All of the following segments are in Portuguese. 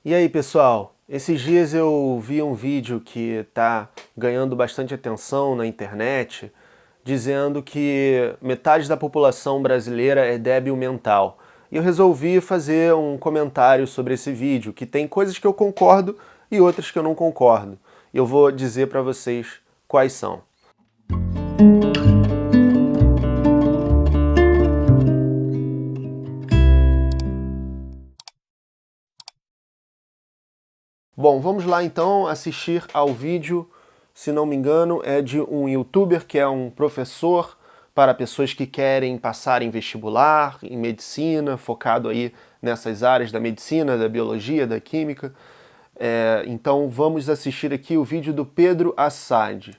E aí, pessoal? Esses dias eu vi um vídeo que está ganhando bastante atenção na internet, dizendo que metade da população brasileira é débil mental. E eu resolvi fazer um comentário sobre esse vídeo, que tem coisas que eu concordo e outras que eu não concordo. E eu vou dizer para vocês quais são. Bom, vamos lá então assistir ao vídeo, se não me engano, é de um youtuber que é um professor para pessoas que querem passar em vestibular, em medicina, focado aí nessas áreas da medicina, da biologia, da química. Então vamos assistir aqui o vídeo do Pedro Assad.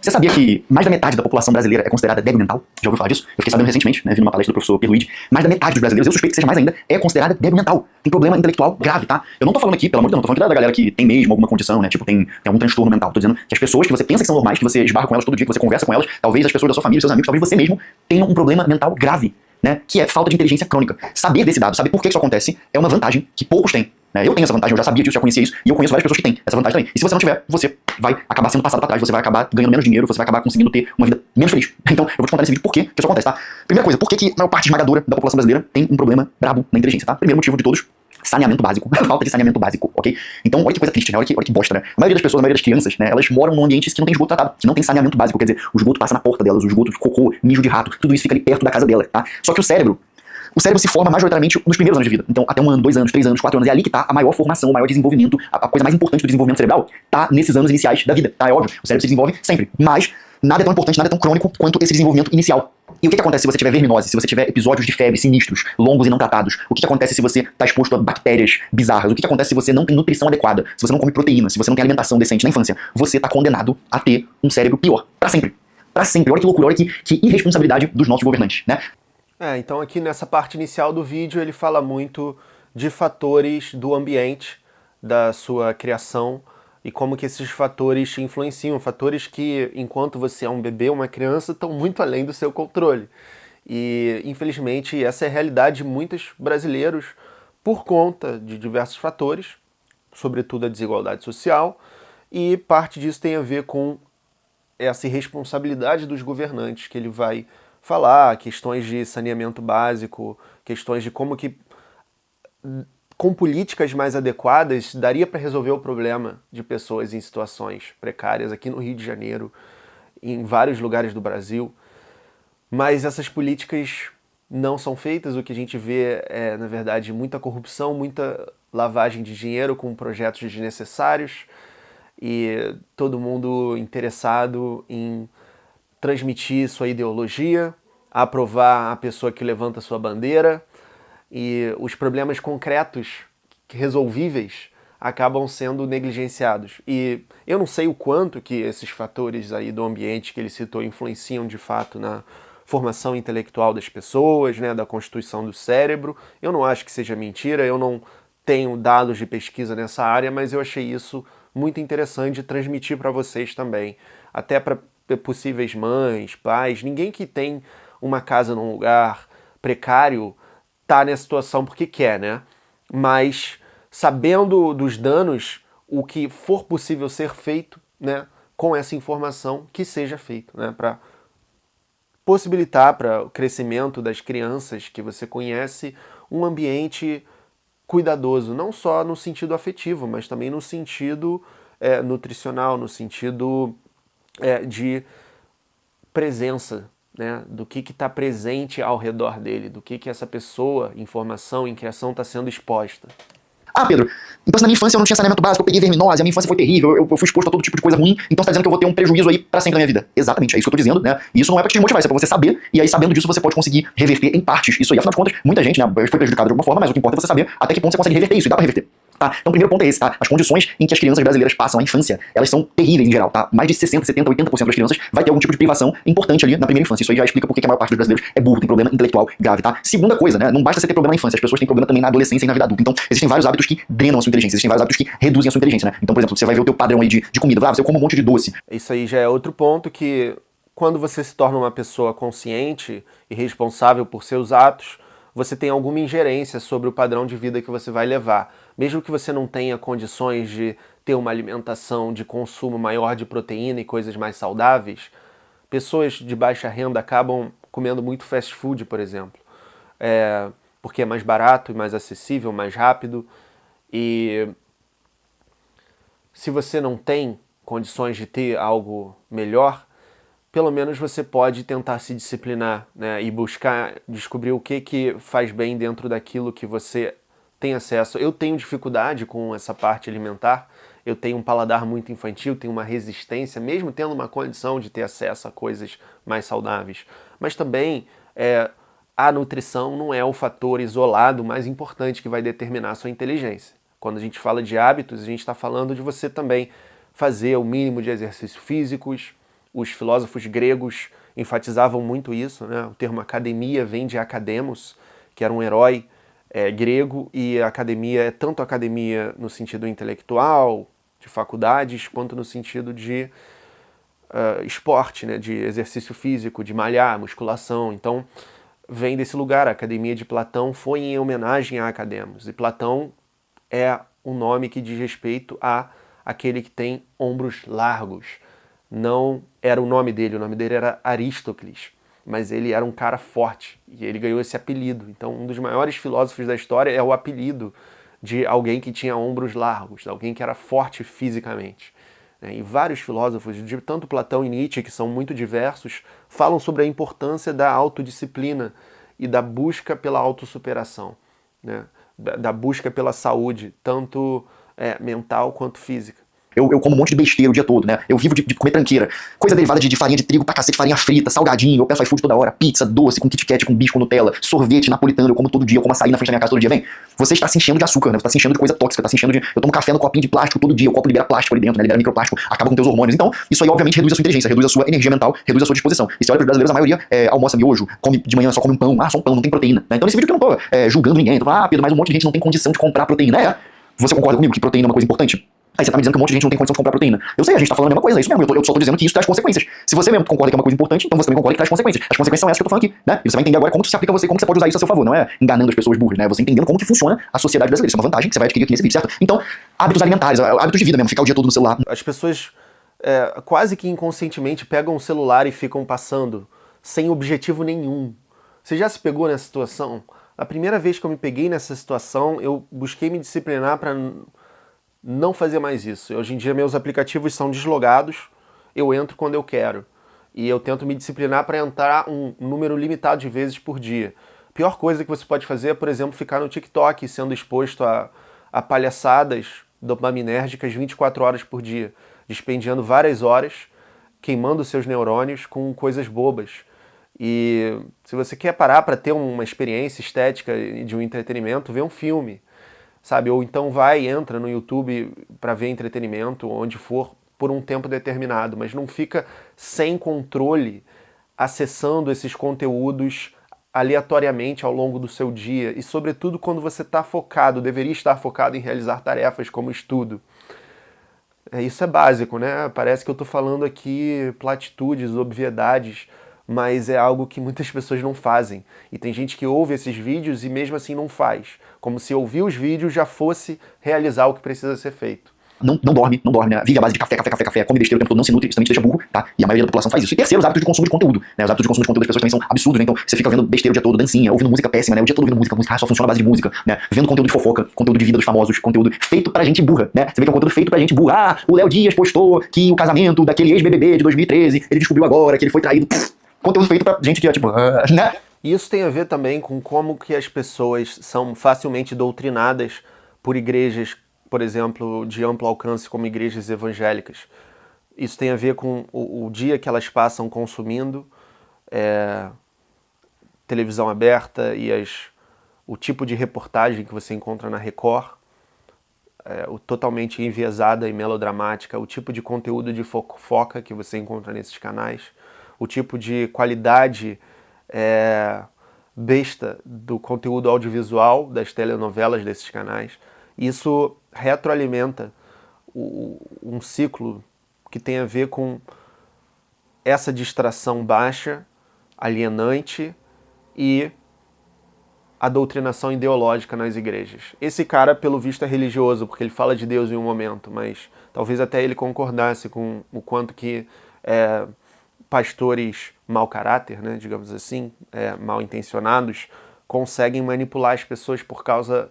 Você sabia que mais da metade da população brasileira é considerada débil mental? Já ouviu falar disso? Eu fiquei sabendo recentemente, né, vi numa palestra do professor Pierluigi. Mais da metade dos brasileiros, eu suspeito que seja mais ainda, é considerada débil mental. Tem problema intelectual grave, tá? Eu não tô falando aqui, pelo amor de Deus, não tô falando aqui da galera que tem mesmo alguma condição, né? Tipo, tem algum transtorno mental. Tô dizendo que as pessoas que você pensa que são normais, que você esbarra com elas todo dia, que você conversa com elas, talvez as pessoas da sua família, seus amigos, talvez você mesmo, tenham um problema mental grave, né? Que é falta de inteligência crônica. Saber desse dado, saber por que isso acontece, é uma vantagem que poucos têm. Eu tenho essa vantagem, eu já sabia disso, já conhecia isso, e eu conheço várias pessoas que têm essa vantagem também. E se você não tiver, você vai acabar sendo passado pra trás, você vai acabar ganhando menos dinheiro, você vai acabar conseguindo ter uma vida menos feliz. Então, eu vou te contar nesse vídeo por que isso acontece, tá? Primeira coisa, por que a maior parte esmagadora da população brasileira tem um problema brabo na inteligência, tá? Primeiro motivo de todos, saneamento básico. Falta de saneamento básico, ok? Então, olha que coisa triste, né? Olha que bosta, né? A maioria das pessoas, a maioria das crianças, né? Elas moram num ambiente que não tem esgoto tratado, que não tem saneamento básico, quer dizer, o esgoto passa na porta delas, o esgoto de cocô, mijo de rato, tudo isso fica ali perto da casa dela, tá? Só que o cérebro se forma majoritariamente nos primeiros anos de vida. Então, até 1 ano, 2 anos, 3 anos, 4 anos. É ali que tá a maior formação, o maior desenvolvimento, a coisa mais importante do desenvolvimento cerebral tá nesses anos iniciais da vida, tá? É óbvio, o cérebro se desenvolve sempre. Mas nada é tão importante, nada é tão crônico quanto esse desenvolvimento inicial. E o que acontece se você tiver verminose, se você tiver episódios de febre sinistros, longos e não tratados? O que acontece se você está exposto a bactérias bizarras? O que acontece se você não tem nutrição adequada? Se você não come proteína, se você não tem alimentação decente na infância? Você está condenado a ter um cérebro pior. Pra sempre. Pra sempre. Olha que loucura, olha que irresponsabilidade dos nossos governantes, né? Então aqui nessa parte inicial do vídeo ele fala muito de fatores do ambiente, da sua criação e como que esses fatores te influenciam, fatores que enquanto você é um bebê, uma criança, estão muito além do seu controle. E infelizmente essa é a realidade de muitos brasileiros por conta de diversos fatores, sobretudo a desigualdade social, e parte disso tem a ver com essa irresponsabilidade dos governantes que ele vai falar, questões de saneamento básico, questões de como que com políticas mais adequadas daria para resolver o problema de pessoas em situações precárias aqui no Rio de Janeiro, em vários lugares do Brasil, mas essas políticas não são feitas. O que a gente vê é, na verdade, muita corrupção, muita lavagem de dinheiro com projetos desnecessários e todo mundo interessado em transmitir sua ideologia, aprovar a pessoa que levanta sua bandeira, e os problemas concretos, resolvíveis, acabam sendo negligenciados. E eu não sei o quanto que esses fatores aí do ambiente que ele citou influenciam de fato na formação intelectual das pessoas, né, da constituição do cérebro. Eu não acho que seja mentira, eu não tenho dados de pesquisa nessa área, mas eu achei isso muito interessante de transmitir para vocês também, até para possíveis mães, pais, ninguém que tem uma casa num lugar precário tá nessa situação porque quer, né? Mas sabendo dos danos, o que for possível ser feito, né, com essa informação, que seja feito, né, para possibilitar para o crescimento das crianças que você conhece um ambiente cuidadoso, não só no sentido afetivo, mas também no sentido nutricional, no sentido de presença, né, do que está presente ao redor dele, do que essa pessoa em formação, em criação está sendo exposta. Ah, Pedro, então se na minha infância eu não tinha saneamento básico, eu peguei verminose, a minha infância foi terrível, eu fui exposto a todo tipo de coisa ruim, então você tá dizendo que eu vou ter um prejuízo aí pra sempre na minha vida. Exatamente, é isso que eu tô dizendo, né? E isso não é pra te motivar, isso é pra você saber, e aí sabendo disso você pode conseguir reverter em partes isso aí. Afinal de contas, muita gente, né, foi prejudicada de alguma forma, mas o que importa é você saber até que ponto você consegue reverter isso, e dá pra reverter. Tá? Então o primeiro ponto é esse, tá? As condições em que as crianças brasileiras passam a infância, elas são terríveis em geral, tá? Mais de 60, 70, 80% das crianças vai ter algum tipo de privação importante ali na primeira infância. Isso aí já explica por que a maior parte dos brasileiros é burro, tem problema intelectual grave, tá? Segunda coisa, né? Não basta você ter problema na infância, as pessoas têm problema também na adolescência e na vida adulta. Então, existem vários hábitos que drenam a sua inteligência, existem vários hábitos que reduzem a sua inteligência, né? Então, por exemplo, você vai ver o teu padrão aí de comida, você come um monte de doce. Isso aí já é outro ponto que, quando você se torna uma pessoa consciente e responsável por seus atos, você tem alguma ingerência sobre o padrão de vida que você vai levar. Mesmo que você não tenha condições de ter uma alimentação de consumo maior de proteína e coisas mais saudáveis, pessoas de baixa renda acabam comendo muito fast food, por exemplo, porque é mais barato e mais acessível, mais rápido. E se você não tem condições de ter algo melhor, pelo menos você pode tentar se disciplinar, né, e buscar descobrir o que faz bem dentro daquilo que você tem acesso. Eu tenho dificuldade com essa parte alimentar, eu tenho um paladar muito infantil, tenho uma resistência, mesmo tendo uma condição de ter acesso a coisas mais saudáveis. Mas também a nutrição não é o fator isolado mais importante que vai determinar a sua inteligência. Quando a gente fala de hábitos, a gente está falando de você também fazer o mínimo de exercícios físicos. Os filósofos gregos enfatizavam muito isso, né? O termo academia vem de academos, que era um herói grego, e a academia é tanto academia no sentido intelectual, de faculdades, quanto no sentido de esporte, né? De exercício físico, de malhar, musculação. Então, vem desse lugar. A academia de Platão foi em homenagem a Academos, e Platão é um nome que diz respeito a aquele que tem ombros largos. Não era o nome dele era Aristócles, mas ele era um cara forte e ele ganhou esse apelido. Então, um dos maiores filósofos da história é o apelido de alguém que tinha ombros largos, de alguém que era forte fisicamente. E vários filósofos, de tanto Platão e Nietzsche, que são muito diversos, falam sobre a importância da autodisciplina e da busca pela autossuperação, né? Da busca pela saúde, tanto mental quanto física. Eu como um monte de besteira o dia todo, né? Eu vivo de comer tranqueira. Coisa derivada de farinha de trigo pra cacete, farinha frita, salgadinho, eu peço iFood toda hora, pizza, doce, com Kit Kat, com bicho, com Nutella, sorvete napolitano, eu como todo dia, eu como açaí na frente da minha casa todo dia, vem. Você está se enchendo de açúcar, né? Você está se enchendo de coisa tóxica, está se enchendo de... Eu tomo café no copinho de plástico todo dia, o copo libera plástico ali dentro, né? Libera microplástico, acaba com teus hormônios. Então, isso aí obviamente reduz a sua inteligência, reduz a sua energia mental, reduz a sua disposição. E se olha para os brasileiros, a maioria almoça miojo, come de manhã, só come um pão, só um pão, não tem proteína, né? Então nesse vídeo que eu não tô julgando ninguém, tô falando, Pedro, mas um monte de gente não tem condição de comprar proteína. Você concorda comigo que proteína é uma coisa importante? Aí você tá me dizendo que um monte de gente não tem condição de comprar proteína. Eu sei, a gente tá falando a mesma coisa, é isso mesmo. Eu só tô dizendo que isso traz consequências. Se você mesmo concorda que é uma coisa importante, então você também concorda que traz consequências. As consequências são essas que eu tô falando aqui, né? E você vai entender agora como que isso se aplica a você, como que você pode usar isso a seu favor. Não é enganando as pessoas burras, né? Você entendendo como que funciona a sociedade brasileira. Isso é uma vantagem que você vai adquirir aqui nesse vídeo, certo? Então, hábitos alimentares, hábitos de vida mesmo, ficar o dia todo no celular. As pessoas quase que inconscientemente pegam o celular e ficam passando sem objetivo nenhum. Você já se pegou nessa situação? A primeira vez que eu me peguei nessa situação, eu busquei me disciplinar para não fazer mais isso. Hoje em dia meus aplicativos são deslogados, eu entro quando eu quero. E eu tento me disciplinar para entrar um número limitado de vezes por dia. A pior coisa que você pode fazer é, por exemplo, ficar no TikTok sendo exposto a palhaçadas dopaminérgicas 24 horas por dia, despendiando várias horas, queimando seus neurônios com coisas bobas. E se você quer parar para ter uma experiência estética e de um entretenimento, vê um filme, sabe? Ou então entra no YouTube para ver entretenimento, onde for, por um tempo determinado, mas não fica sem controle acessando esses conteúdos aleatoriamente ao longo do seu dia, e sobretudo quando você está focado, deveria estar focado em realizar tarefas como estudo. Isso é básico, né? Parece que eu estou falando aqui platitudes, obviedades, mas é algo que muitas pessoas não fazem. E tem gente que ouve esses vídeos e mesmo assim não faz. Como se ouvir os vídeos já fosse realizar o que precisa ser feito. Não dorme, né? Vive à base de café, come besteira o tempo todo, não se nutre, isso também te deixa burro, tá? E a maioria da população faz isso. E terceiro, os hábitos de consumo de conteúdo, né? Os hábitos de consumo de conteúdo das pessoas também são absurdos, né? Então, você fica vendo besteira o dia todo, dancinha, ouvindo música péssima, né? O dia todo ouvindo música só funciona à base de música, né? Vendo conteúdo de fofoca, conteúdo de vida dos famosos, conteúdo feito pra gente burra, né? Você vê que é um conteúdo feito pra gente burra. O Léo Dias postou que o casamento daquele ex-BBB de 2013, ele descobriu agora que ele foi traído. Conteúdo feito pra gente que é tipo, né? Isso tem a ver também com como que as pessoas são facilmente doutrinadas por igrejas, por exemplo, de amplo alcance, como igrejas evangélicas. Isso tem a ver com o dia que elas passam consumindo televisão aberta e o tipo de reportagem que você encontra na Record, totalmente enviesada e melodramática, o tipo de conteúdo de fofoca que você encontra nesses canais, o tipo de qualidade besta do conteúdo audiovisual das telenovelas desses canais. Isso retroalimenta um ciclo que tem a ver com essa distração baixa, alienante e a doutrinação ideológica nas igrejas. Esse cara, pelo visto, é religioso, porque ele fala de Deus em um momento, mas talvez até ele concordasse com o quanto que pastores mau caráter, né, digamos assim, mal intencionados, conseguem manipular as pessoas por causa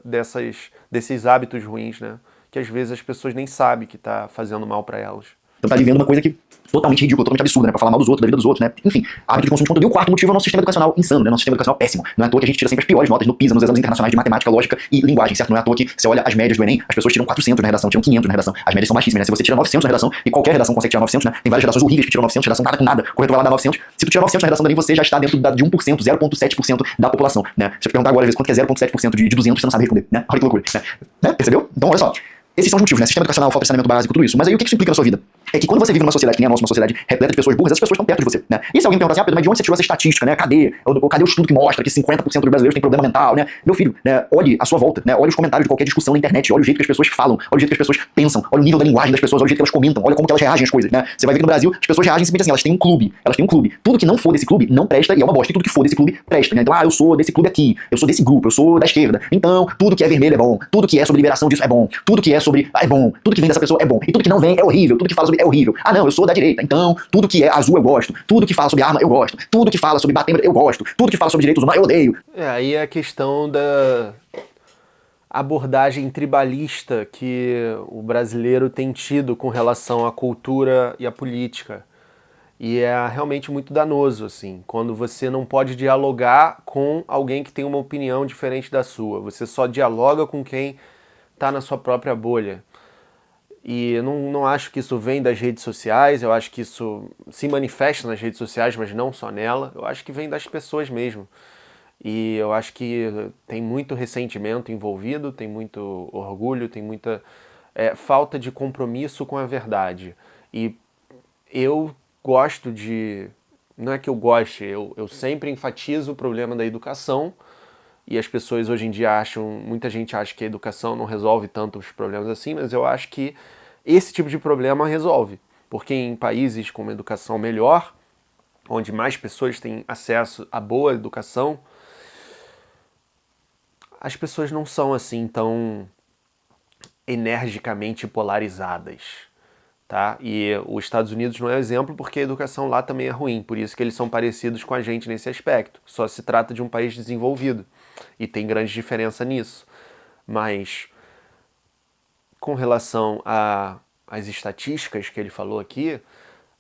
desses hábitos ruins, né, que às vezes as pessoas nem sabem que está fazendo mal para elas. Então tá vivendo uma coisa que totalmente ridícula, totalmente absurda, né? Pra falar mal dos outros, da vida dos outros, né? Enfim, hábito de consumo de conteúdo. E o quarto motivo é o nosso sistema educacional insano, né? Nosso sistema educacional péssimo. Não é à toa que a gente tira sempre as piores notas no PISA, nos exames internacionais de matemática, lógica e linguagem, certo? Não é à toa que você olha as médias do Enem, as pessoas tiram 400 na redação, tiram 500 na redação. As médias são baixíssimas, né? Se você tira 900 na redação, e qualquer redação consegue tirar 900, né? Tem várias redações horríveis que tiram 900, redação nada com nada, o corretor vai lá dar 900. Se tu tirar 900 na redação do Enem, você já está dentro de 1%, 0,7% da população, né? Se eu perguntar agora, às vezes, quanto que é 0,7% de 200, você não sabe responder, né? Olha que loucura, né? Percebeu? Então, olha só. Esses são os motivos, né? Sistema educacional, falta de saneamento básico, tudo isso. Mas aí o que isso implica na sua vida? É que quando você vive numa sociedade que nem a nossa, uma sociedade repleta de pessoas burras, essas pessoas estão perto de você, né? E se alguém perguntar assim, Pedro, mas de onde você tirou essa estatística, né? Cadê? Cadê o estudo que mostra que 50% dos brasileiros têm problema mental, né? Meu filho, né? Olhe a sua volta, né? Olhe os comentários de qualquer discussão na internet, olha o jeito que as pessoas falam, olha o jeito que as pessoas pensam, olha o nível da linguagem das pessoas, olha o jeito que elas comentam, olha como que elas reagem às coisas, né? Você vai ver que no Brasil as pessoas reagem simplesmente assim, elas têm um clube, Tudo que não for desse clube não presta e é uma bosta, e tudo que for desse clube presta, né? Então, eu sou desse clube aqui, eu sou desse grupo, eu sou da esquerda. Então, tudo que é vermelho é bom, tudo que é sobre liberação disso é bom, tudo que é sobre é bom, tudo que vem dessa pessoa é bom, e tudo que não vem é horrível, tudo que fala sobre é horrível. Ah, não, eu sou da direita, então tudo que é azul eu gosto, tudo que fala sobre arma eu gosto, tudo que fala sobre bater eu gosto, tudo que fala sobre direitos humanos eu odeio. Aí é a questão da abordagem tribalista que o brasileiro tem tido com relação à cultura e à política. E é realmente muito danoso, assim, quando você não pode dialogar com alguém que tem uma opinião diferente da sua. Você só dialoga com quem está na sua própria bolha. E eu não acho que isso vem das redes sociais, eu acho que isso se manifesta nas redes sociais, mas não só nela. Eu acho que vem das pessoas mesmo. E eu acho que tem muito ressentimento envolvido, tem muito orgulho, tem muita falta de compromisso com a verdade. E eu gosto de... Não é que eu goste, eu sempre enfatizo o problema da educação, e as pessoas hoje em dia muita gente acha que a educação não resolve tanto os problemas assim, mas eu acho que esse tipo de problema resolve, porque em países com uma educação melhor, onde mais pessoas têm acesso a boa educação, as pessoas não são assim tão energicamente polarizadas, tá? E os Estados Unidos não é exemplo porque a educação lá também é ruim, por isso que eles são parecidos com a gente nesse aspecto. Só se trata de um país desenvolvido e tem grande diferença nisso. Mas com relação às estatísticas que ele falou aqui,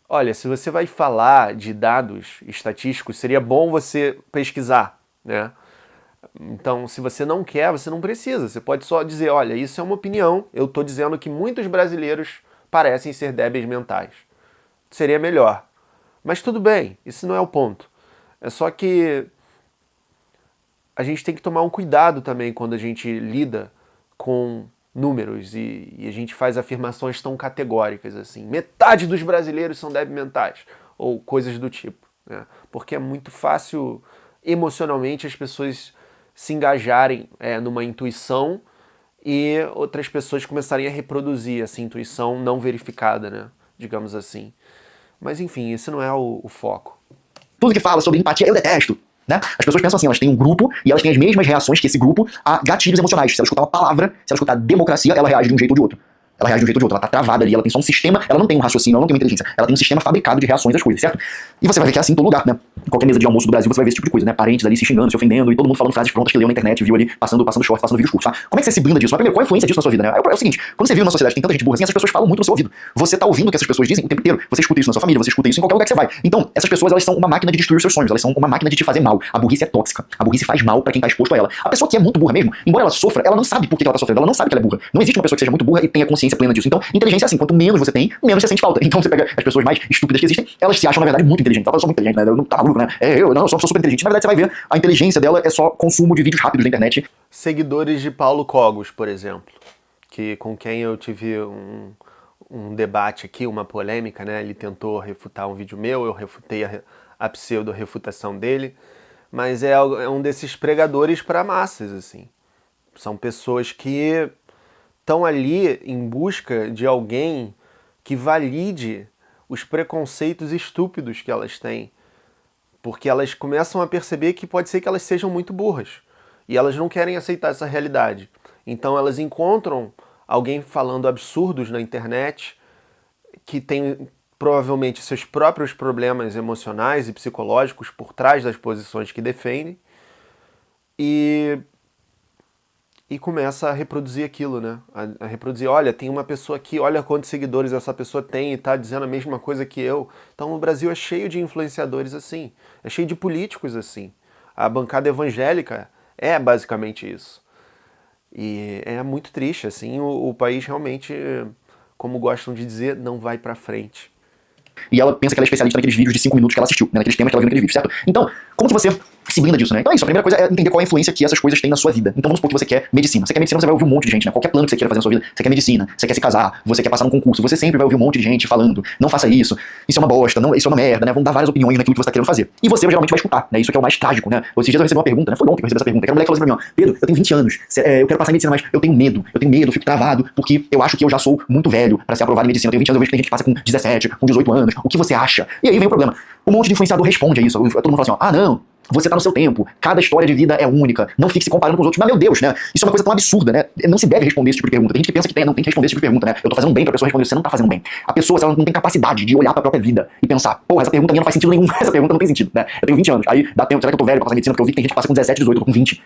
olha, se você vai falar de dados estatísticos, seria bom você pesquisar, né? Então, se você não quer, você não precisa. Você pode só dizer, olha, isso é uma opinião, eu estou dizendo que muitos brasileiros parecem ser débeis mentais. Seria melhor. Mas tudo bem, isso não é o ponto. É só que a gente tem que tomar um cuidado também quando a gente lida com números e a gente faz afirmações tão categóricas assim. Metade dos brasileiros são débeis mentais, ou coisas do tipo, né? Porque é muito fácil emocionalmente as pessoas se engajarem numa intuição e outras pessoas começarem a reproduzir essa intuição não verificada, né? Digamos assim. Mas enfim, esse não é o foco. Tudo que fala sobre empatia eu detesto, né? As pessoas pensam assim, elas têm um grupo e elas têm as mesmas reações que esse grupo a gatilhos emocionais. Se ela escutar uma palavra, se ela escutar democracia, ela reage de um jeito ou de outro. Ela reage de um jeito ou de outro, ela tá travada ali, ela tem só um sistema, ela não tem um raciocínio, ela não tem uma inteligência, ela tem um sistema fabricado de reações às coisas, certo? E você vai ver que é assim em todo lugar, né? Em qualquer mesa de almoço do Brasil você vai ver esse tipo de coisa, né? Parentes ali se xingando, se ofendendo, e todo mundo falando frases prontas que leu na internet, viu ali, passando short, passando vídeos curtos, tá? Como é que você se blinda disso? Mas primeiro, qual a influência disso na sua vida, né? É o seguinte, quando você vive numa sociedade que tem tanta gente burra assim, essas pessoas falam muito no seu ouvido. Você tá ouvindo o que essas pessoas dizem o tempo inteiro, você escuta isso na sua família, você escuta isso em qualquer lugar que você vai. Então, essas pessoas, elas são uma máquina de destruir os seus sonhos, elas são uma máquina de te fazer mal. A burrice é tóxica, a burrice faz mal pra quem tá exposto a ela. A pessoa que é muito burra mesmo, embora ela sofra, ela não sabe por que ela tá sofrendo, ela não sabe que ela é burra. Não existe uma pessoa que seja muito burra e tenha consciência plena disso. Então, inteligência é assim, quanto menos você tem, menos você sente falta. Então você pega as pessoas mais estúpidas que existem, elas se acham, na verdade, muito inteligentes. Eu sou muito inteligente, né? Eu não tá maluco, né? Eu sou super inteligente. Na verdade, você vai ver, a inteligência dela é só consumo de vídeos rápidos da internet. Seguidores de Paulo Cogos, por exemplo, com quem eu tive um debate aqui, uma polêmica, né? Ele tentou refutar um vídeo meu, eu refutei a pseudo-refutação dele, mas é um desses pregadores para massas, assim. São pessoas que estão ali em busca de alguém que valide os preconceitos estúpidos que elas têm, porque elas começam a perceber que pode ser que elas sejam muito burras. E elas não querem aceitar essa realidade. Então elas encontram alguém falando absurdos na internet, que tem provavelmente seus próprios problemas emocionais e psicológicos por trás das posições que defendem, e começa a reproduzir aquilo, né? A reproduzir, olha, tem uma pessoa aqui, olha quantos seguidores essa pessoa tem e tá dizendo a mesma coisa que eu. Então o Brasil é cheio de influenciadores assim, é cheio de políticos assim. A bancada evangélica é basicamente isso. E é muito triste, assim, o país realmente, como gostam de dizer, não vai pra frente. E ela pensa que ela é especialista naqueles vídeos de 5 minutos que ela assistiu, né, naqueles temas que ela viu naqueles vídeos, certo? Então, como que você se blinda disso, né? Então é isso, a primeira coisa é entender qual é a influência que essas coisas têm na sua vida. Então vamos supor que você quer medicina. Você quer medicina, você vai ouvir um monte de gente, né? Qualquer plano que você queira fazer na sua vida, você quer medicina, você quer se casar, você quer passar num concurso, você sempre vai ouvir um monte de gente falando, não faça isso é uma bosta, não, isso é uma merda, né? Vão dar várias opiniões naquilo que você tá querendo fazer. E você geralmente vai escutar, né? Isso que é o mais trágico, né? Esses dias eu recebi uma pergunta, né? Foi ontem que eu recebi essa pergunta, que era um moleque falando assim pra mim, ó, Pedro, eu tenho 20 anos, eu quero passar em medicina, mas eu tenho medo, eu fico travado, porque eu acho que eu já sou muito velho pra ser aprovado em medicina. Eu tenho 20 anos, eu vejo que tem gente que passa com 17, com 18 anos, o que você acha? E aí vem o problema. Um monte de influenciador responde a isso, todo mundo fala assim, ó, ah não, você tá no seu tempo, cada história de vida é única, não fique se comparando com os outros. Mas meu Deus, né? Isso é uma coisa tão absurda, né? Não se deve responder esse tipo de pergunta. Tem gente que pensa que não tem que responder esse tipo de pergunta, né? Eu tô fazendo bem pra pessoa responder, você não tá fazendo bem. A pessoa, se ela não tem capacidade de olhar pra própria vida e pensar, porra, essa pergunta minha não faz sentido nenhum, essa pergunta não tem sentido, né? Eu tenho 20 anos, aí dá tempo, será que eu tô velho pra passar medicina? Porque eu vi que tem gente que passa com 17, 18, eu tô com 20.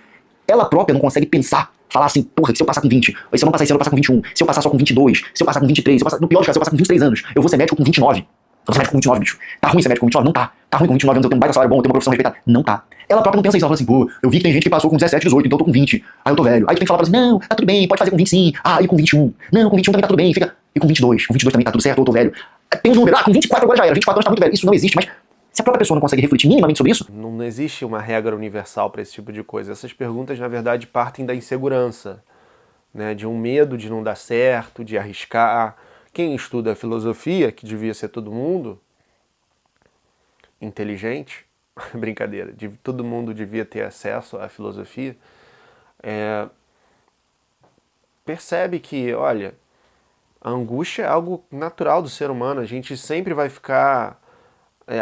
Ela própria não consegue pensar, falar assim, porra, que se eu passar com 20, se eu não passar esse ano, eu vou passar com 21, se eu passar só com 22, se eu passar com 23, no pior dos casos, se eu passar com 23 anos, eu vou ser médico com 29. Eu sou médico com 29, bicho. Tá ruim ser médico com 29? Não tá. Tá ruim com 29 anos, eu tenho um baita salário bom, eu tenho uma profissão respeitada. Não tá. Ela própria não pensa isso, ela fala assim, pô, eu vi que tem gente que passou com 17, 18, então eu tô com 20. Aí eu tô velho. Aí tu tem que falar pra ela assim, não, tá tudo bem, pode fazer com 20 sim. Ah, e com 21. Não, com 21 também tá tudo bem, fica. E com 22 também tá tudo certo, eu tô velho. Tem um número, com 24 agora já era, 24 anos tá muito velho. Isso não existe, mas se a própria pessoa não consegue refletir minimamente sobre isso... Não existe uma regra universal pra esse tipo de coisa. Essas perguntas, na verdade, partem da insegurança, né? De um medo de não dar certo, de arriscar. Quem estuda filosofia, que devia ser todo mundo inteligente, brincadeira, todo mundo devia ter acesso à filosofia, percebe que, olha, a angústia é algo natural do ser humano, a gente sempre vai ficar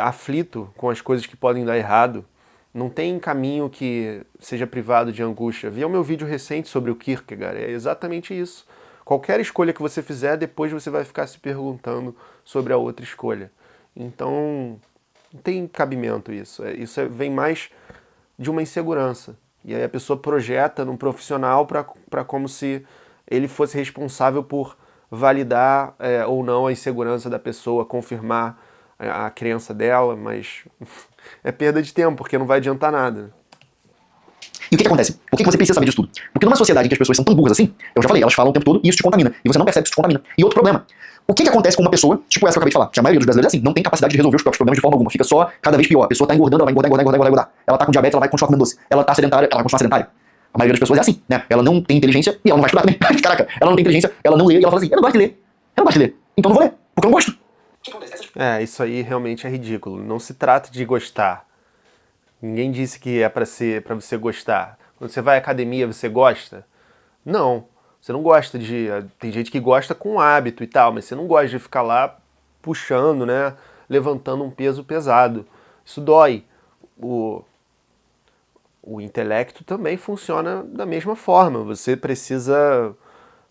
aflito com as coisas que podem dar errado, não tem caminho que seja privado de angústia. Vê o meu vídeo recente sobre o Kierkegaard, é exatamente isso. Qualquer escolha que você fizer, depois você vai ficar se perguntando sobre a outra escolha. Então... não tem cabimento isso. Isso vem mais de uma insegurança. E aí a pessoa projeta num profissional para como se ele fosse responsável por validar ou não a insegurança da pessoa, confirmar a crença dela, mas é perda de tempo, porque não vai adiantar nada. E o que acontece? Por que você precisa saber disso tudo? Porque numa sociedade em que as pessoas são tão burras assim, eu já falei, elas falam o tempo todo e isso te contamina. E você não percebe que isso te contamina. E outro problema, o que acontece com uma pessoa, tipo essa que eu acabei de falar, que a maioria dos brasileiros é assim, não tem capacidade de resolver os próprios problemas de forma alguma, fica só cada vez pior. A pessoa tá engordando, ela vai engordar. Ela tá com diabetes, ela vai continuar comendo doce. Ela tá sedentária, ela vai continuar sedentária. A maioria das pessoas é assim, né? Ela não tem inteligência e ela não vai estudar também. Caraca, ela não tem inteligência, ela não lê e ela fala assim, eu não gosto de ler. Eu não gosto de ler. Então eu não vou ler, porque eu não gosto. Isso aí realmente é ridículo. Não se trata de gostar. Ninguém disse que é pra você gostar. Quando você vai à academia, você gosta? Não. Você não gosta de... Tem gente que gosta com hábito e tal, mas você não gosta de ficar lá puxando, né? Levantando um peso pesado. Isso dói. O intelecto também funciona da mesma forma. Você precisa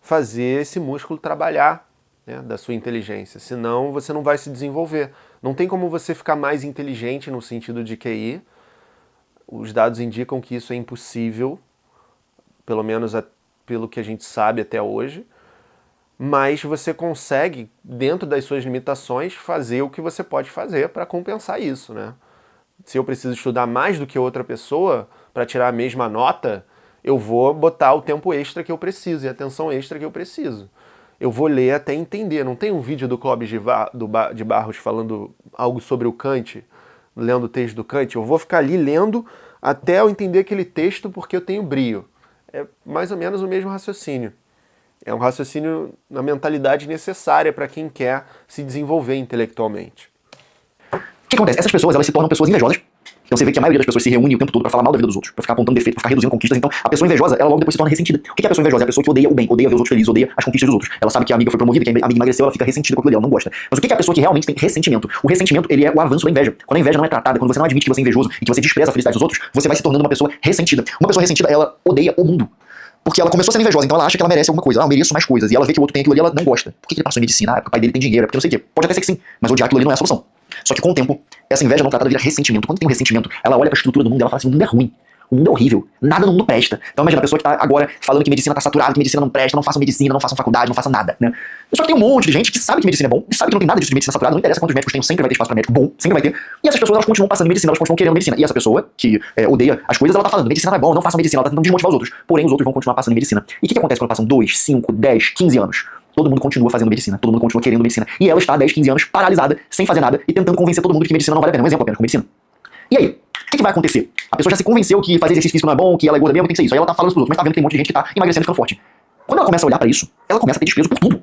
fazer esse músculo trabalhar, né, da sua inteligência. Senão você não vai se desenvolver. Não tem como você ficar mais inteligente no sentido de QI. Os dados indicam que isso é impossível, pelo menos pelo que a gente sabe até hoje, mas você consegue, dentro das suas limitações, fazer o que você pode fazer para compensar isso, né? Se eu preciso estudar mais do que outra pessoa para tirar a mesma nota, eu vou botar o tempo extra que eu preciso e a atenção extra que eu preciso. Eu vou ler até entender. Não tem um vídeo do Clóvis de Barros falando algo sobre o Kant, lendo o texto do Kant? Eu vou ficar ali lendo até eu entender aquele texto porque eu tenho brio. É mais ou menos o mesmo raciocínio. É um raciocínio na mentalidade necessária para quem quer se desenvolver intelectualmente. O que acontece? Essas pessoas, elas se tornam pessoas invejosas, Então você vê que a maioria das pessoas se reúne o tempo todo pra falar mal da vida dos outros, pra ficar apontando defeito, pra ficar reduzindo conquistas. Então a pessoa invejosa, ela logo depois se torna ressentida. O que é a pessoa invejosa? É a pessoa que odeia o bem, odeia ver os outros felizes, odeia as conquistas dos outros. Ela sabe que a amiga foi promovida, que a amiga emagreceu, ela fica ressentida com aquilo ali, ela não gosta. Mas o que é a pessoa que realmente tem ressentimento? O ressentimento, ele é o avanço da inveja. Quando a inveja não é tratada, quando você não admite que você é invejoso e que você despreza a felicidade dos outros, você vai se tornando uma pessoa ressentida. Uma pessoa ressentida, ela odeia o mundo. Porque ela começou sendo invejosa, então ela acha que ela merece alguma coisa. Eu mereço mais coisas. E ela vê que o outro tem aquilo ali e ela não gosta. Por que ele passou em medicina? Ah, porque o pai dele tem dinheiro, é porque não sei o quê. Pode até ser que sim, mas odiar aquilo ali não é a solução. Só que com o tempo, essa inveja não tratada vira ressentimento. Quando tem um ressentimento, ela olha pra estrutura do mundo e ela fala assim, o mundo é ruim. O mundo é horrível. Nada no mundo presta. Então imagina a pessoa que tá agora falando que medicina tá saturada, que medicina não presta, não façam medicina, não façam faculdade, não façam nada, né? Só que tem um monte de gente que sabe que medicina é bom, e sabe que não tem nada disso de medicina saturada, não interessa quantos médicos tem, sempre vai ter espaço pra médico bom, sempre vai ter. E essas pessoas, elas continuam passando em medicina, elas continuam querendo medicina. E essa pessoa, que odeia as coisas, ela tá falando, medicina não é bom, não façam medicina, ela tá tentando desmotivar os outros. Porém, os outros vão continuar passando em medicina. E o que acontece quando passam 2, 5, 10, 15 anos? Todo mundo continua fazendo medicina, todo mundo continua querendo medicina. E ela está há 10, 15 anos paralisada, sem fazer nada, e tentando convencer todo mundo de que medicina não vale a pena. Um exemplo apenas com medicina. E aí? O que vai acontecer? A pessoa já se convenceu que fazer exercício físico não é bom, que ela é gorda mesmo, tem que ser isso. Aí ela tá falando pros outros, mas tá vendo que tem um monte de gente que tá emagrecendo e ficando forte. Quando ela começa a olhar pra isso, ela começa a ter desprezo por tudo.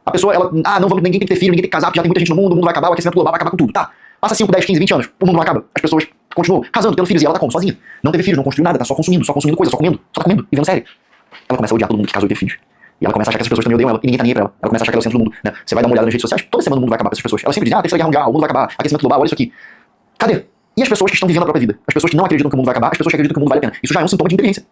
A pessoa, ela, não vamos, ninguém tem que ter filho, ninguém tem que casar, porque já tem muita gente no mundo, o mundo vai acabar, o aquecimento global vai acabar com tudo, tá? Passa 5, 10, 15, 20 anos, o mundo não acaba. As pessoas continuam casando, tendo filhos, e ela tá como? Sozinha. Não teve filhos, não construiu nada, tá só consumindo coisa, só tá comendo, e vendo série. Ela começa a odiar todo mundo que casou e teve filhos. E ela começa a achar que essas pessoas também odeiam ela, e ninguém tá nem aí pra ela. Ela começa a achar que ela é o centro do mundo, né? Você vai dar uma olhada nas redes sociais, toda semana o mundo vai acabar com essas pessoas. Elas sempre dizem, terceira guerra mundial, o mundo vai acabar, aquecimento global, olha isso aqui. Cadê? E as pessoas que estão vivendo a própria vida? As pessoas que não acreditam que o mundo vai acabar, as pessoas que acreditam que o mundo vale a pena. Isso já é um sintoma de inteligência.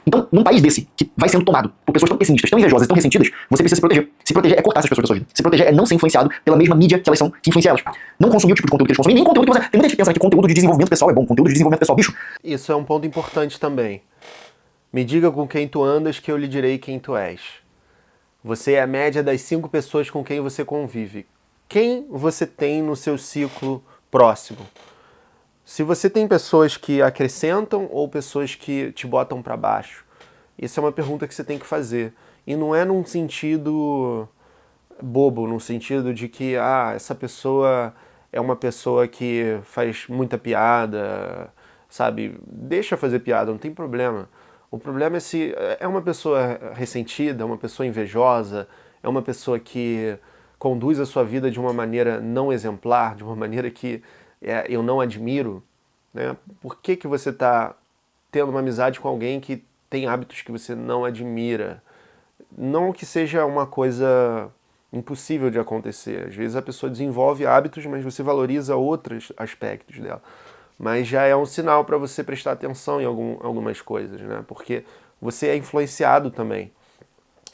Então, num país desse, que vai sendo tomado por pessoas tão pessimistas, tão invejosas, tão ressentidas, você precisa se proteger. Se proteger é cortar essas pessoas da sua vida. Se proteger é não ser influenciado pela mesma mídia que elas são, que influencia elas. Não consumir o tipo de conteúdo que eles consomem, nem conteúdo que você... Tem muita gente que pensa que conteúdo de desenvolvimento pessoal é bom, conteúdo de desenvolvimento pessoal, bicho. Isso é um ponto importante também. Me diga com quem tu andas que eu lhe direi quem tu és. Você é a média das 5 pessoas com quem você convive. Quem você tem no seu ciclo próximo? Se você tem pessoas que acrescentam ou pessoas que te botam para baixo? Isso é uma pergunta que você tem que fazer. E não é num sentido bobo, num sentido de que essa pessoa é uma pessoa que faz muita piada, sabe? Deixa fazer piada, não tem problema. O problema é se é uma pessoa ressentida, uma pessoa invejosa, é uma pessoa que conduz a sua vida de uma maneira não exemplar, de uma maneira que eu não admiro, né? Por que você está tendo uma amizade com alguém que tem hábitos que você não admira? Não que seja uma coisa impossível de acontecer. Às vezes a pessoa desenvolve hábitos, mas você valoriza outros aspectos dela. Mas já é um sinal para você prestar atenção em algumas coisas, né? Porque você é influenciado também.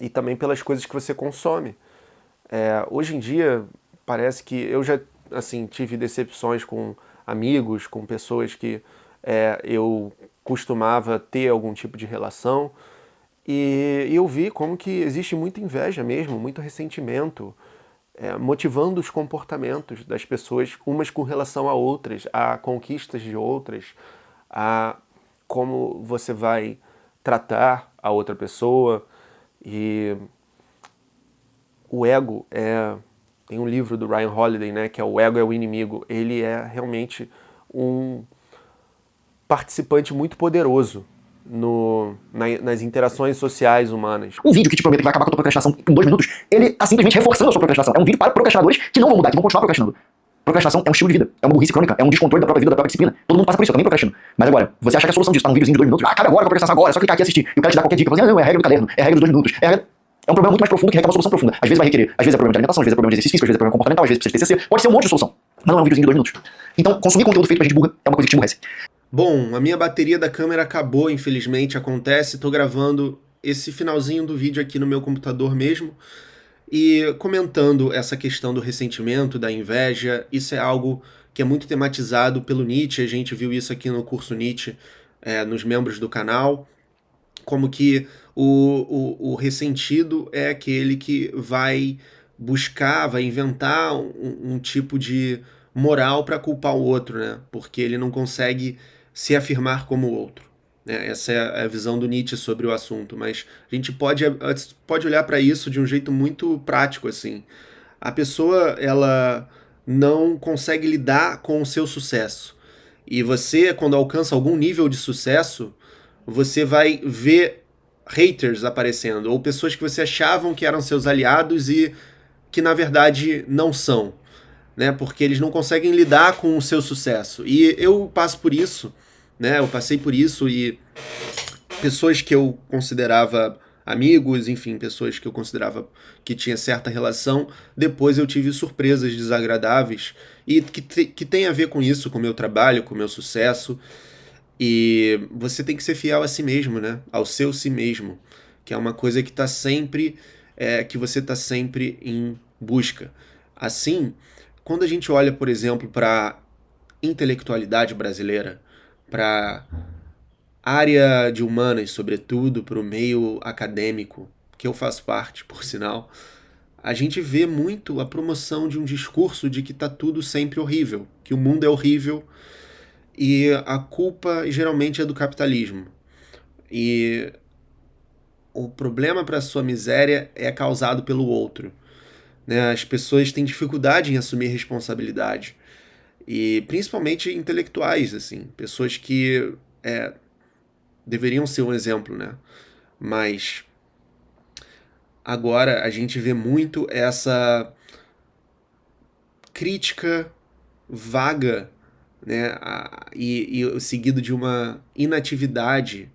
E também pelas coisas que você consome. Hoje em dia, parece que eu já tive decepções com amigos, com pessoas que eu costumava ter algum tipo de relação, e eu vi como que existe muita inveja mesmo, muito ressentimento, motivando os comportamentos das pessoas, umas com relação a outras, a conquistas de outras, a como você vai tratar a outra pessoa. E o ego tem um livro do Ryan Holiday, né, que é O Ego é o Inimigo. Ele é realmente um participante muito poderoso nas interações sociais humanas. Um vídeo que te promete que vai acabar com a tua procrastinação em 2 minutos, ele tá simplesmente reforçando a sua procrastinação. É um vídeo para procrastinadores que não vão mudar, que vão continuar procrastinando. Procrastinação é um estilo de vida, é uma burrice crônica, é um descontrole da própria vida, da própria disciplina. Todo mundo passa por isso, eu também procrastino. Mas agora, você acha que a solução disso tá num videozinho de 2 minutos? Cabe agora com a procrastinação agora, é só clicar aqui e assistir. E o cara te dá qualquer dica, você não, é a regra do caderno, é a regra dos 2 minutos. É um problema muito mais profundo que requer uma solução profunda. Às vezes vai requerer, às vezes é problema de alimentação, às vezes é problema de exercício físico, às vezes é problema comportamental, às vezes precisa de TCC, pode ser um monte de solução. Mas não é um videozinho de 2 minutos. Então, consumir conteúdo feito pra gente burra é uma coisa que te emburrece. Bom, a minha bateria da câmera acabou, infelizmente, acontece. Tô gravando esse finalzinho do vídeo aqui no meu computador mesmo. E comentando essa questão do ressentimento, da inveja, isso é algo que é muito tematizado pelo Nietzsche. A gente viu isso aqui no curso Nietzsche, nos membros do canal. Como que o ressentido é aquele que vai buscar, vai inventar um tipo de moral para culpar o outro, né? Porque ele não consegue se afirmar como o outro, né? Essa é a visão do Nietzsche sobre o assunto, mas a gente pode olhar para isso de um jeito muito prático, assim. A pessoa, ela não consegue lidar com o seu sucesso. E você, quando alcança algum nível de sucesso, você vai ver haters aparecendo, ou pessoas que você achavam que eram seus aliados e que na verdade não são. né? Porque eles não conseguem lidar com o seu sucesso. E eu passo por isso, né? Eu passei por isso e pessoas que eu considerava amigos, enfim, pessoas que eu considerava que tinha certa relação, depois eu tive surpresas desagradáveis e que tem a ver com isso, com o meu trabalho, com o meu sucesso. E você tem que ser fiel a si mesmo, né? Ao seu si mesmo, que é uma coisa que tá sempre, que você tá sempre em busca. Assim, quando a gente olha, por exemplo, para intelectualidade brasileira, para área de humanas, sobretudo, para o meio acadêmico, que eu faço parte, por sinal, a gente vê muito a promoção de um discurso de que tá tudo sempre horrível, que o mundo é horrível e a culpa geralmente é do capitalismo. E o problema para a sua miséria é causado pelo outro. Né? As pessoas têm dificuldade em assumir responsabilidade. E principalmente intelectuais, assim, pessoas que deveriam ser um exemplo, né? Mas agora a gente vê muito essa crítica vaga, né? E seguido de uma inatividade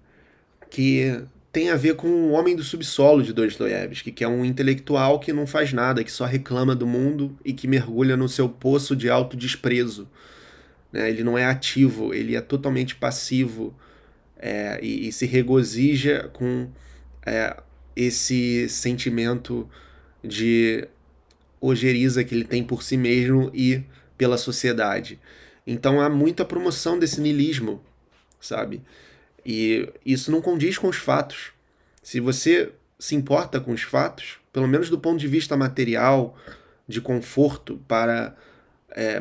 que tem a ver com o Homem do Subsolo de Dostoiévski, que é um intelectual que não faz nada, que só reclama do mundo e que mergulha no seu poço de autodesprezo. Né? Ele não é ativo, ele é totalmente passivo e se regozija com esse sentimento de ojeriza que ele tem por si mesmo e pela sociedade. Então há muita promoção desse niilismo, sabe? E isso não condiz com os fatos. Se você se importa com os fatos, pelo menos do ponto de vista material, de conforto para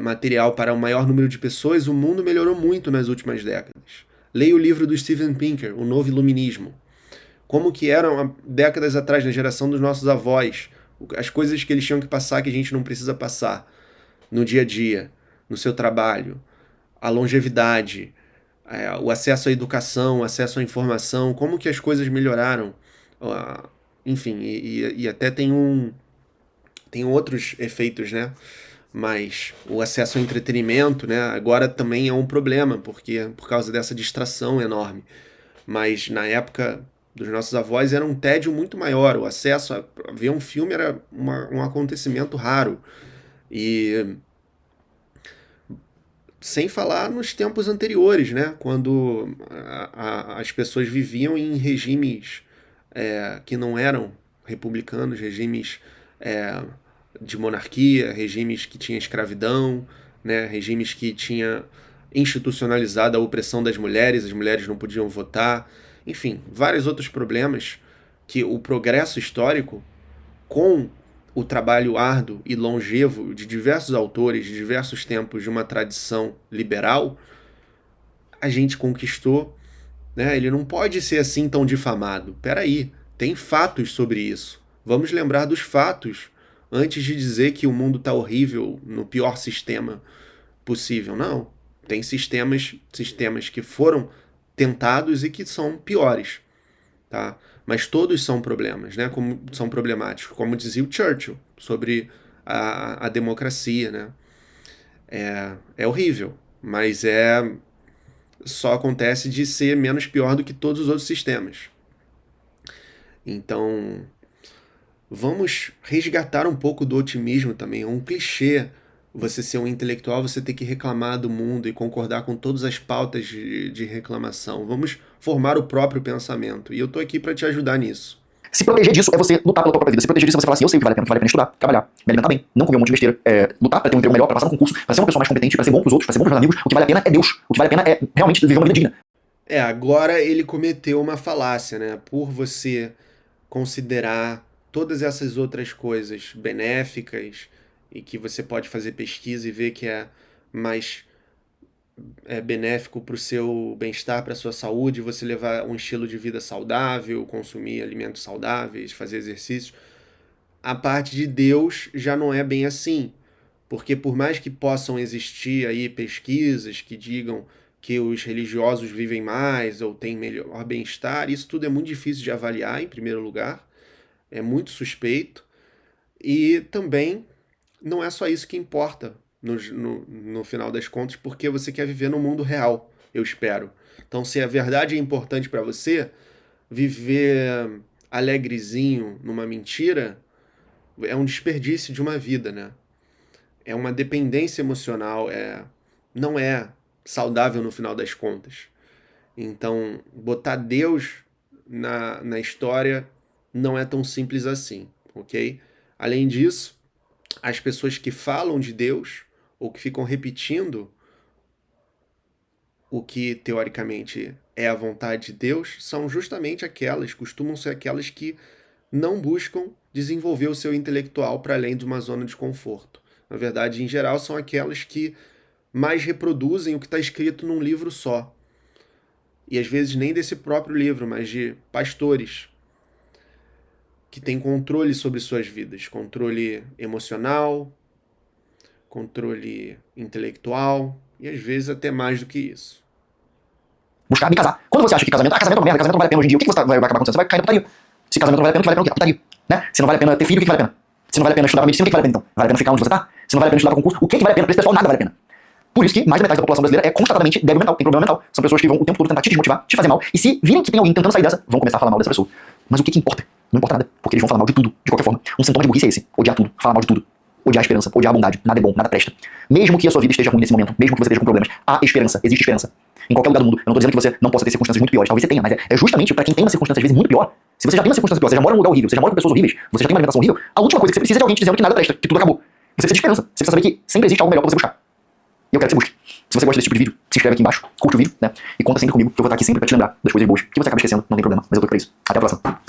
material para o maior número de pessoas, o mundo melhorou muito nas últimas décadas. Leia o livro do Steven Pinker, O Novo Iluminismo. Como que eram há décadas atrás, na geração dos nossos avós, as coisas que eles tinham que passar que a gente não precisa passar no dia a dia, no seu trabalho, a longevidade, o acesso à educação, o acesso à informação, como que as coisas melhoraram. Enfim, e até tem outros efeitos, né? Mas o acesso ao entretenimento, né, agora também é um problema, porque por causa dessa distração enorme. Mas na época dos nossos avós era um tédio muito maior. O acesso a ver um filme era um acontecimento raro. E sem falar nos tempos anteriores, né? Quando as pessoas viviam em regimes que não eram republicanos, regimes de monarquia, regimes que tinham escravidão, né? Regimes que tinham institucionalizado a opressão das mulheres, as mulheres não podiam votar, enfim, vários outros problemas que o progresso histórico, com o trabalho árduo e longevo de diversos autores, de diversos tempos, de uma tradição liberal, a gente conquistou, né? Ele não pode ser assim tão difamado. Peraí, tem fatos sobre isso. Vamos lembrar dos fatos antes de dizer que o mundo está horrível no pior sistema possível. Não. Tem sistemas que foram tentados e que são piores, tá? Mas todos são problemas, né? Como são problemáticos, como dizia o Churchill sobre a democracia, né? É horrível, mas só acontece de ser menos pior do que todos os outros sistemas. Então, vamos resgatar um pouco do otimismo também. É um clichê você ser um intelectual, você ter que reclamar do mundo e concordar com todas as pautas de reclamação. Vamos formar o próprio pensamento. E eu tô aqui para te ajudar nisso. Se proteger disso é você lutar pela própria vida. Se proteger disso é você falar assim, eu sei o que vale a pena estudar, trabalhar, me alimentar bem, não comer um monte de besteira, lutar pra ter um emprego melhor, pra passar no concurso, pra ser uma pessoa mais competente, pra ser bom pros outros, pra ser bom pros meus amigos. O que vale a pena é Deus. O que vale a pena é realmente viver uma vida digna. Agora ele cometeu uma falácia, né? Por você considerar todas essas outras coisas benéficas e que você pode fazer pesquisa e ver que é mais benéfico para o seu bem-estar, para a sua saúde, você levar um estilo de vida saudável, consumir alimentos saudáveis, fazer exercícios. A parte de Deus já não é bem assim, porque por mais que possam existir aí pesquisas que digam que os religiosos vivem mais ou têm melhor bem-estar, isso tudo é muito difícil de avaliar, em primeiro lugar, é muito suspeito, e também não é só isso que importa. no final das contas, porque você quer viver no mundo real, eu espero. Então, se a verdade é importante para você, viver alegrezinho numa mentira é um desperdício de uma vida, né? É uma dependência emocional, não é saudável no final das contas. Então, botar Deus na história não é tão simples assim, ok? Além disso, as pessoas que falam de Deus ou que ficam repetindo o que teoricamente é a vontade de Deus são justamente costumam ser aquelas que não buscam desenvolver o seu intelectual para além de uma zona de conforto. Na verdade, em geral, são aquelas que mais reproduzem o que está escrito num livro só. E às vezes nem desse próprio livro, mas de pastores que têm controle sobre suas vidas, controle emocional, controle intelectual e às vezes até mais do que isso. Buscar me casar. Quando você acha que casamento é uma merda, casamento não vale a pena hoje em dia, o que você vai acabar acontecendo? Você vai cair na putaria. Se casamento não vale a pena, o que vale a pena é o quê? A putaria. Né? Se não vale a pena ter filho, o que vale a pena? Se não vale a pena estudar pra medicina, o que vale a pena então? Vale a pena ficar onde você tá? Se não vale a pena estudar pra concurso, o que vale a pena pra esse pessoal? Nada vale a pena. Por isso que mais da metade da população brasileira é constatadamente débil mental, tem problema mental. São pessoas que vão o tempo todo tentar te desmotivar, te fazer mal, e se virem que tem alguém tentando sair dessa, vão começar a falar mal dessa pessoa. Mas o que importa? Não importa nada, porque eles vão falar mal de tudo, de qualquer forma. Um sintoma de burrice é esse, odiar tudo, falar mal de tudo. Odiar a esperança, odiar a bondade, nada é bom, nada presta. Mesmo que a sua vida esteja ruim nesse momento, mesmo que você esteja com problemas, há esperança, existe esperança. Em qualquer lugar do mundo. Eu não tô dizendo que você não possa ter circunstâncias muito piores, talvez você tenha, mas é justamente pra quem tem uma circunstância às vezes muito pior. Se você já tem uma circunstância pior, você já mora num lugar horrível, você já mora com pessoas horríveis, você já tem uma alimentação horrível, a última coisa que você precisa é de alguém te dizendo que nada presta, que tudo acabou. Você precisa de esperança, você precisa saber que sempre existe algo melhor pra você buscar. E eu quero que você busque. Se você gosta desse tipo de vídeo, se inscreve aqui embaixo, curte o vídeo, né? E conta sempre comigo, que eu vou estar aqui sempre pra te lembrar das coisas boas. Que você acaba esquecendo, não tem problema, mas eu tô aqui pra isso. Até a próxima.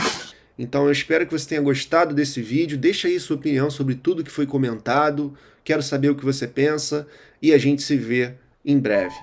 Então eu espero que você tenha gostado desse vídeo. Deixa aí sua opinião sobre tudo que foi comentado. Quero saber o que você pensa e a gente se vê em breve.